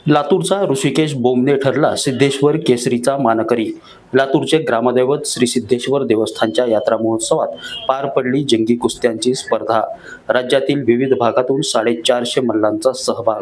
लातूरचा ऋषिकेश बोमणे ठरला सिद्धेश्वर केसरीचा मानकरी। लातूरचे ग्रामदैवत श्री सिद्धेश्वर देवस्थानच्या यात्रा महोत्सवात पार पडली जंगी कुस्त्यांची स्पर्धा। राज्यातील विविध भागातून 450 मल्लांचा सहभाग।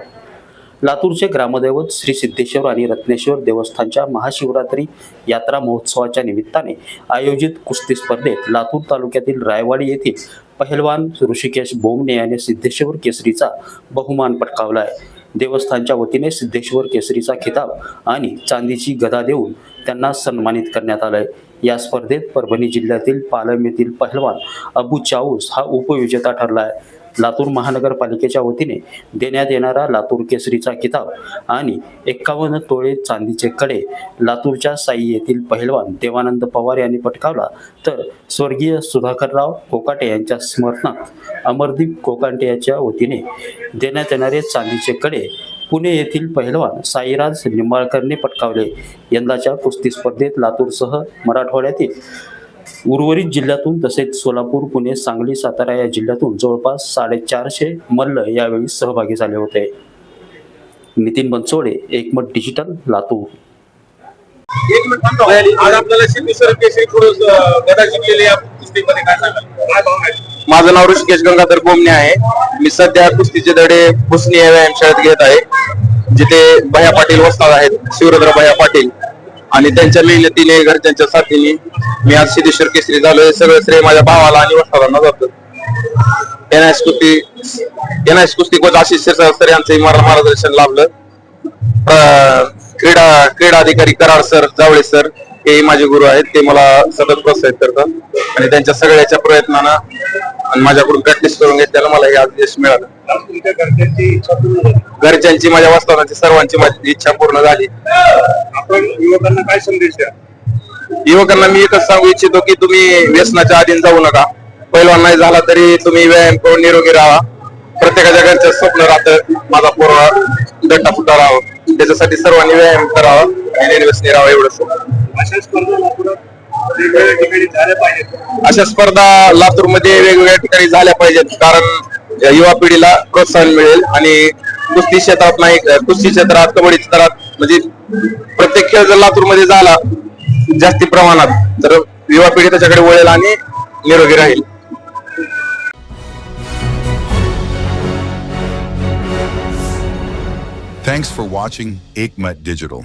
लातूरचे ग्रामदैवत श्री सिद्धेश्वर आणि रत्नेश्वर देवस्थानच्या महाशिवरात्री यात्रा महोत्सवाच्या निमित्ताने आयोजित कुस्ती स्पर्धेत लातूर तालुक्यातील रायवाडी येथील पहिलवान ऋषिकेश बोमणे याने सिद्धेश्वर केसरीचा बहुमान पटकावला आहे। देवस्थानच्या वतीने सिद्धेश्वर केसरीचा खिताब आणि चांदीची गदा देऊन त्यांना सन्मानित करण्यात आलंय। या स्पर्धेत परभणी जिल्ह्यातील पालम येथील पहिलवान अबू चाऊस हा उपविजेता ठरला आहे। लातूर महानगरपालिकेच्या वतीने देण्यात येणारा लातूर केसरीचा किताब आणि 51 तोळे चांदीचे कडे लातूरच्या साई येथील पहिलवान देवानंद पवार यांनी पटकावला, तर स्वर्गीय सुधाकरराव कोकाटे यांच्या स्मरणार्थ अमरदीप कोकाटे यांच्या वतीने देण्यात येणारे चांदीचे कडे पुणे येथील पहिलवान साईराज निंबाळकरने पटकावले। यंदाच्या कुस्ती स्पर्धेत लातूरसह मराठवाड्यातील उर्वरित जिल्ह्यातून तसेच सोलापूर, पुणे, सांगली, सातारा या जिल्ह्यातून जवळपास 450 मल्ल यावेळी सहभागी झाले होते। नितीन बनसोडे, एकमत डिजिटल, लातूर। एक मिनिट आज आपल्याला सिद्धेश्वर केसरी थोडं गदा जिंकलेले या कुस्तीमध्ये काय सांगाल? काय भावना आहे? माझं नाव ऋषिकेश गंगाधर बोमणे आहे। मी सध्या कुस्तीचे धडे भुसणी या व्यायामशाळेत घेत आहे, जिथे भैया पाटील वस्ताद आहेत, शिवरुद्र भैया पाटील, आणि त्यांच्या मेहनतीने घरच्यांच्या साथीने मी आज सिद्धेश्वर केसरी झालो। हे सगळं श्रेय माझ्या भावाला आणि वस्तादांना जातं। एनएस कुस्ती कोच आशिष सर यांचं मला मार्गदर्शन लाभलं। क्रीडा अधिकारी कराड सर, जावळे सर हे माझे गुरु आहेत। ते मला सतत प्रोत्साहित करतात आणि त्यांच्या सगळ्याच्या प्रयत्नानं आणि माझ्याकडून प्रॅक्टिस करून घेतल्याला मला हे आज यश मिळालं। तुमच्या घरच्यांची इच्छा पूर्ण झाली? घरच्यांची, माझ्या वस्तादांची, सर्वांची माझी इच्छा पूर्ण झाली। आपण युवकांना काय संदेश द्या? युवकांना मी एकच सांगू इच्छितो की तुम्ही व्यसनाच्या अधीन जाऊ नका। पैलवान नाही झाला तरी तुम्ही व्यायाम करून निरोगी राहा। प्रत्येकाच्या घरचं स्वप्न राहतं माझा पोरगा दट्टाफुटा राहावं, त्याच्यासाठी सर्वांनी व्यायाम करावा आणि निर्व्यसनी राहावं एवढंच। अशा स्पर्धा लातूरात वेगवेगळ्या ठिकाणी झाल्या पाहिजेत। अशा स्पर्धा लातूरमध्ये वेगवेगळ्या ठिकाणी झाल्या पाहिजेत, कारण युवा पिढीला प्रोत्साहन मिळेल आणि कुस्ती क्षेत्रात नाही, कुस्ती क्षेत्रात, कबड्डी क्षेत्रात म्हणजे प्रत्येक खेळ जर लातूरमध्ये झाला जास्ती प्रमाणात तर युवा पिढी त्याच्याकडे वळेल आणि निरोगी राहील। Thanks for watching Ekmat Digital.